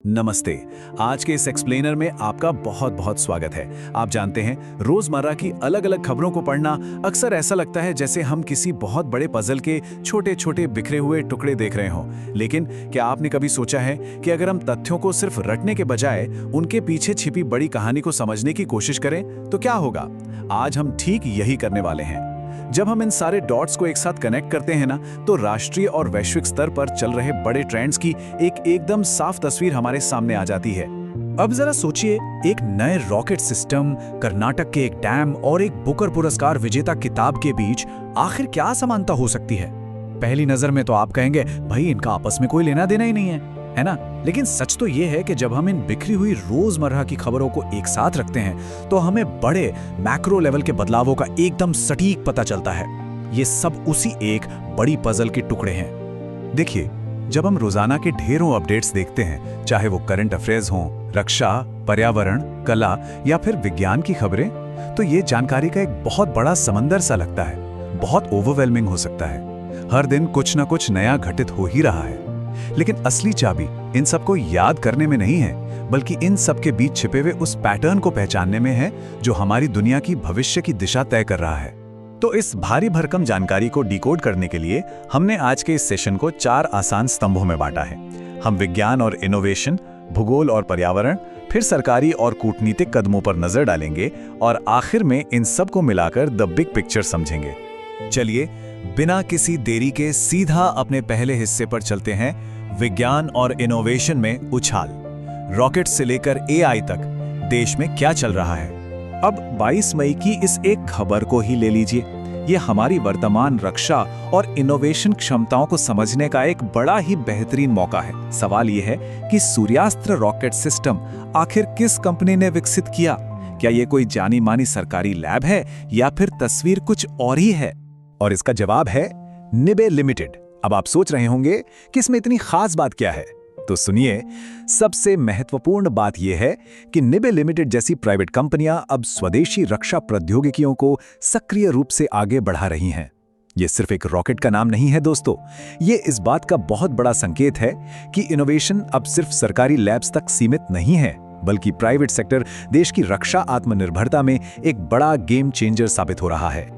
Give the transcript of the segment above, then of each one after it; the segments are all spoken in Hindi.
नमस्ते। आज के इस एक्सप्लेनर में आपका बहुत बहुत स्वागत है। आप जानते हैं, रोजमर्रा की अलग अलग खबरों को पढ़ना अक्सर ऐसा लगता है जैसे हम किसी बहुत बड़े पजल के छोटे छोटे बिखरे हुए टुकड़े देख रहे हों। लेकिन क्या आपने कभी सोचा है कि अगर हम तथ्यों को सिर्फ रटने के बजाय उनके पीछे छिपी बड़ी कहानी को समझने की कोशिश करें तो क्या होगा? आज हम ठीक यही करने वाले हैं। जब हम इन सारे डॉट्स को एक साथ कनेक्ट करते हैं ना, तो राष्ट्रीय और वैश्विक स्तर पर चल रहे बड़े ट्रेंड्स की एक एकदम साफ तस्वीर हमारे सामने आ जाती है। अब जरा सोचिए, एक नए रॉकेट सिस्टम, कर्नाटक के एक डैम और एक बुकर पुरस्कार विजेता किताब के बीच आखिर क्या समानता हो सकती है? पहली नजर में तो आप कहेंगे, भाई इनका आपस में कोई लेना देना ही नहीं है ना? लेकिन सच तो ये है कि जब हम इन बिखरी हुई रोजमर्रा की खबरों को एक साथ रखते हैं तो हमें बड़े मैक्रो लेवल के बदलावों का एकदम सटीक पता चलता है। ये सब उसी एक बड़ी पजल के टुकड़े हैं। देखिए, जब हम रोजाना के ढेरों अपडेट्स देखते हैं, चाहे वो करंट अफेयर्स हों, रक्षा, पर्यावरण, कला या फिर विज्ञान की खबरें, तो ये जानकारी का एक बहुत बड़ा समंदर सा लगता है। बहुत ओवरवेलमिंग हो सकता है। हर दिन कुछ ना कुछ नया घटित हो ही रहा है। लेकिन असली चाबी इन सबको याद करने में नहीं है, बल्कि इन सब के बीच छिपे हुए उस पैटर्न को पहचानने में है जो हमारी दुनिया की भविष्य की दिशा तय कर रहा है। तो इस भारी भरकम जानकारी को डिकोड करने के लिए हमने आज के इस सेशन को 4 आसान स्तंभों में बांटा है। हम विज्ञान और इनोवेशन, भूगोल और पर्यावरण, फिर सरकारी और कूटनीतिक कदमों पर नजर डालेंगे और आखिर में इन सब को मिलाकर द बिग पिक्चर समझेंगे। चलिए, बिना किसी देरी के सीधा अपने पहले हिस्से पर चलते हैं। विज्ञान और इनोवेशन में उछाल। रॉकेट से लेकर एआई तक देश में क्या चल रहा है? अब 22 मई की इस एक खबर को ही ले लीजिए। ये हमारी वर्तमान रक्षा और इनोवेशन क्षमताओं को समझने का एक बड़ा ही बेहतरीन मौका है। सवाल ये है कि सूर्यास्त्र रॉकेट सिस्टम आखिर किस कंपनी ने विकसित किया? क्या ये कोई जानी मानी सरकारी लैब है या फिर तस्वीर कुछ और ही है? और इसका जवाब है निबे लिमिटेड। अब आप सोच रहे होंगे कि इसमें इतनी खास बात क्या है? तो सुनिए, सबसे महत्वपूर्ण बात यह है कि निबे लिमिटेड जैसी प्राइवेट कंपनियां अब स्वदेशी रक्षा प्रौद्योगिकियों को सक्रिय रूप से आगे बढ़ा रही हैं। ये सिर्फ एक रॉकेट का नाम नहीं है दोस्तों, ये इस बात का बहुत बड़ा संकेत है कि इनोवेशन अब सिर्फ सरकारी लैब्स तक सीमित नहीं है, बल्कि प्राइवेट सेक्टर देश की रक्षा आत्मनिर्भरता में एक बड़ा गेम चेंजर साबित हो रहा है।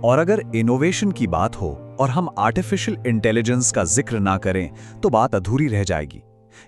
और अगर इनोवेशन की बात हो और हम आर्टिफिशियल इंटेलिजेंस का जिक्र ना करें तो बात अधूरी रह जाएगी।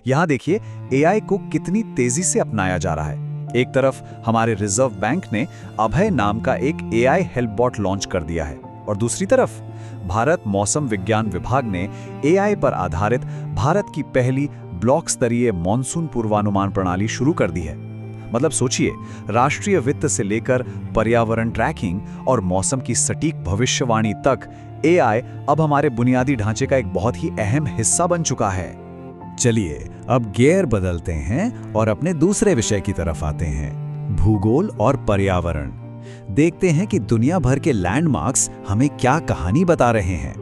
यहां देखिए, एआई को कितनी तेजी से अपनाया जा रहा है। एक तरफ हमारे रिजर्व बैंक ने अभय नाम का एक एआई हेल्प बॉट लॉन्च कर दिया है और दूसरी तरफ भारत मौसम विज्ञान विभाग ने एआई पर आधारित भारत की पहली ब्लॉक स्तरीय मॉनसून पूर्वानुमान प्रणाली शुरू कर दी है। मतलब सोचिए, राष्ट्रीय वित्त से लेकर पर्यावरण ट्रैकिंग और मौसम की सटीक भविष्यवाणी तक एआई अब हमारे बुनियादी ढांचे का एक बहुत ही अहम हिस्सा बन चुका है। चलिए, अब गियर बदलते हैं और अपने दूसरे विषय की तरफ आते हैं, भूगोल और पर्यावरण। देखते हैं कि दुनिया भर के लैंडमार्क्स हमें क्या कहानी बता रहे हैं।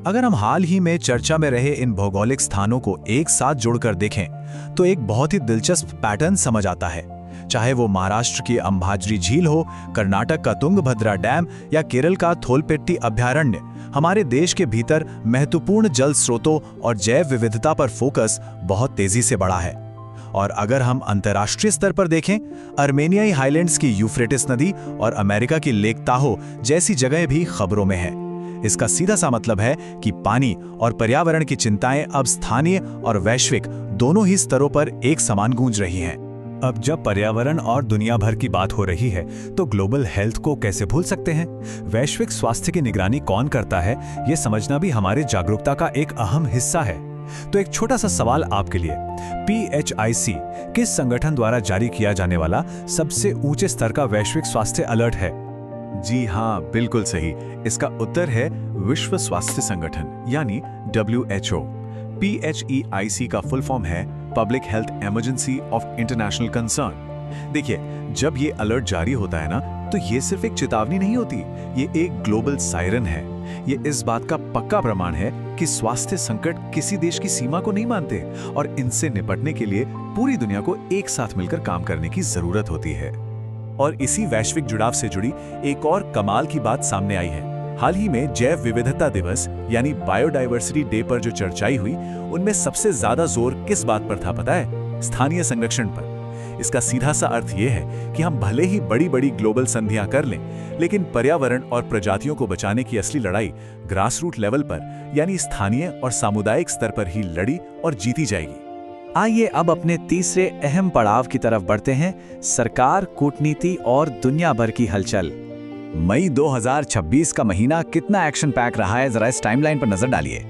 अगर हम हाल ही में चर्चा में रहे इन भौगोलिक स्थानों को एक साथ जोड़कर देखें तो एक बहुत ही दिलचस्प पैटर्न समझ आता है। चाहे वो महाराष्ट्र की अंबाझरी झील हो, कर्नाटक का तुंगभद्रा डैम या केरल का थोलपेट्टी अभयारण्य, हमारे देश के भीतर महत्वपूर्ण जल स्रोतों और जैव विविधता पर फोकस बहुत तेजी से बढ़ा है। और अगर हम अंतर्राष्ट्रीय स्तर पर देखें, अर्मेनियाई हाईलैंड्स की यूफ्रेटिस नदी और अमेरिका की लेक ताहो जैसी जगह भी खबरों में है। इसका सीधा सा मतलब है कि पानी और पर्यावरण की चिंताएं अब स्थानीय और वैश्विक दोनों ही स्तरों पर एक समान गूंज रही हैं। अब जब पर्यावरण और दुनिया भर की बात हो रही है तो ग्लोबल हेल्थ को कैसे भूल सकते हैं? वैश्विक स्वास्थ्य की निगरानी कौन करता है, ये समझना भी हमारे जागरूकता का एक अहम हिस्सा है। तो एक छोटा सा सवाल आपके लिए, PHIC किस संगठन द्वारा जारी किया जाने वाला सबसे ऊंचे स्तर का वैश्विक स्वास्थ्य अलर्ट है? जी हाँ, बिल्कुल सही। इसका उत्तर है विश्व स्वास्थ्य संगठन यानी WHO। PHEIC का फुल फॉर्म है public health emergency of international concern. देखिए, जब ये अलर्ट जारी होता है ना, तो ये सिर्फ एक चेतावनी नहीं होती, ये एक ग्लोबल सायरन है। ये इस बात का पक्का प्रमाण है कि स्वास्थ्य संकट किसी देश की सीमा को नहीं मानते और इनसे निपटने के लिए पूरी दुनिया को एक साथ मिलकर काम करने की जरूरत होती है। और इसी वैश्विक जुड़ाव से जुड़ी एक और कमाल की बात सामने आई है। हाल ही में जैव विविधता दिवस यानी बायोडायवर्सिटी डे पर जो चर्चाएं हुई, उनमें सबसे ज्यादा जोर किस बात पर था पता है? स्थानीय संरक्षण पर। इसका सीधा सा अर्थ यह है कि हम भले ही बड़ी बड़ी ग्लोबल संधियां कर लें, लेकिन पर्यावरण और प्रजातियों को बचाने की असली लड़ाई ग्रासरूट लेवल पर यानी स्थानीय और सामुदायिक स्तर पर ही लड़ी और जीती जाएगी। आइए अब अपने तीसरे अहम पड़ाव की तरफ बढ़ते हैं, सरकार, कूटनीति और दुनिया भर की हलचल। मई 2026 का महीना कितना एक्शन पैक रहा है, जरा इस टाइमलाइन पर नजर डालिए।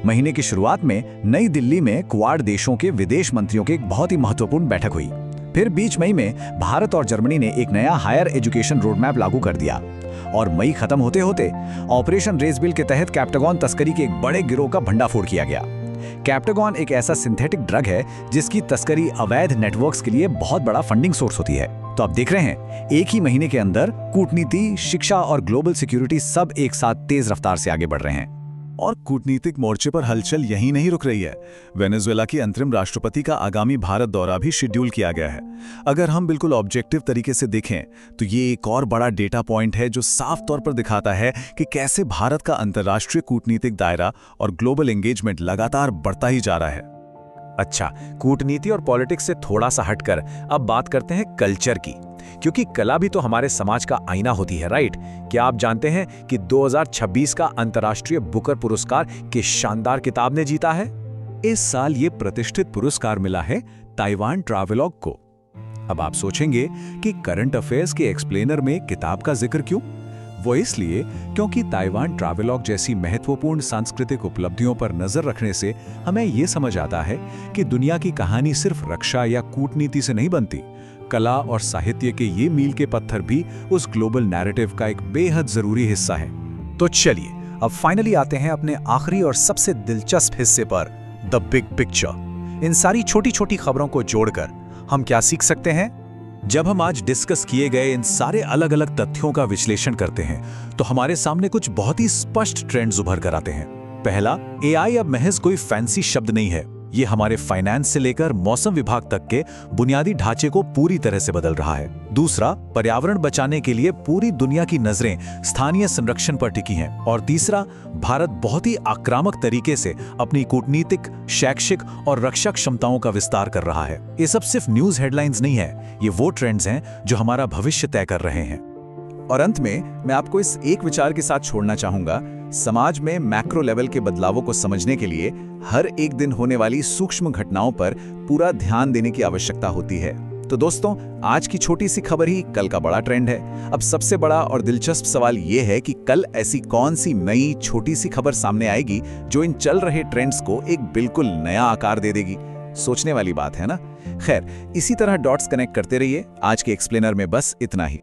महीने की शुरुआत में नई दिल्ली में क्वाड देशों के विदेश मंत्रियों की एक बहुत ही महत्वपूर्ण बैठक हुई। फिर बीच मई में भारत और जर्मनी ने एक नया हायर एजुकेशन रोड मैप लागू कर दिया और मई खत्म होते होते ऑपरेशन रेसबिल के तहत कैप्टागॉन तस्करी के एक बड़े गिरोह का भंडाफोड़ किया गया। कैप्टागॉन एक ऐसा सिंथेटिक ड्रग है जिसकी तस्करी अवैध नेटवर्क्स के लिए बहुत बड़ा फंडिंग सोर्स होती है। तो आप देख रहे हैं, एक ही महीने के अंदर कूटनीति, शिक्षा और ग्लोबल सिक्योरिटी सब एक साथ तेज रफ्तार से आगे बढ़ रहे हैं। और कूटनीतिक मोर्चे पर हलचल यहीं नहीं रुक रही है। वेनेजुएला की अंतरिम राष्ट्रपति का आगामी भारत दौरा भी शेड्यूल किया गया है। अगर हम बिल्कुल ऑब्जेक्टिव तरीके से देखें तो ये एक और बड़ा डेटा पॉइंट है जो साफ तौर पर दिखाता है कि कैसे भारत का अंतर्राष्ट्रीय कूटनीतिक दायरा और ग्लोबल एंगेजमेंट लगातार बढ़ता ही जा रहा है। अच्छा, कूटनीति और पॉलिटिक्स से थोड़ा सा हटकर अब बात करते हैं कल्चर की, क्योंकि कला भी तो हमारे समाज का आईना होती है, राइट? क्या आप जानते हैं कि 2026 का अंतर्राष्ट्रीय बुकर पुरस्कार किस शानदार किताब ने जीता है? इस साल ये प्रतिष्ठित पुरस्कार मिला है ताइवान ट्रैवलॉग को। अब आप सोचेंगे कि करंट अफेयर्स के एक्सप्लेनर में किताब का जिक्र क्यों? वो इसलिए क्योंकि ताइवान ट्रैवलॉग जैसी महत्वपूर्ण सांस्कृतिक उपलब्धियों पर नजर रखने से हमें ये समझ आता है कि दुनिया की कहानी सिर्फ रक्षा या कूटनीति से नहीं बनती। कला और साहित्य के ये मील के पत्थर भी उस ग्लोबल नैरेटिव का एक बेहद जरूरी हिस्सा है। तो चलिए अब फाइनली आते हैं अपने आखिरी और सबसे दिलचस्प हिस्से पर, द बिग पिक्चर। इन सारी छोटी छोटी खबरों को जोड़कर हम क्या सीख सकते हैं? जब हम आज डिस्कस किए गए इन सारे अलग अलग तथ्यों का विश्लेषण करते हैं तो हमारे सामने कुछ बहुत ही स्पष्ट ट्रेंड्स उभर कर आते हैं। पहला, एआई अब महज कोई फैंसी शब्द नहीं है। ये हमारे फाइनेंस से लेकर मौसम विभाग तक के बुनियादी ढांचे को पूरी तरह से बदल रहा है। दूसरा, पर्यावरण बचाने के लिए पूरी दुनिया की नजरें स्थानीय संरक्षण पर टिकी हैं। और तीसरा, भारत बहुत ही आक्रामक तरीके से अपनी कूटनीतिक, शैक्षिक और रक्षा क्षमताओं का विस्तार कर रहा है। ये सब सिर्फ न्यूज हेडलाइंस नहीं है, ये वो ट्रेंड्स हैं जो हमारा भविष्य तय कर रहे हैं। और अंत में मैं आपको इस एक विचार के साथ छोड़ना चाहूंगा, समाज में मैक्रो लेवल के बदलावों को समझने के लिए हर एक दिन होने वाली सूक्ष्म घटनाओं पर पूरा ध्यान देने की आवश्यकता होती है। तो दोस्तों, आज की छोटी सी खबर ही कल का बड़ा ट्रेंड है। अब सबसे बड़ा और दिलचस्प सवाल ये है कि कल ऐसी कौन सी नई छोटी सी खबर सामने आएगी जो इन चल रहे ट्रेंड्स को एक बिल्कुल नया आकार दे देगी। सोचने वाली बात है ना? खैर, इसी तरह डॉट्स कनेक्ट करते रहिए। आज के एक्सप्लेनर में बस इतना ही।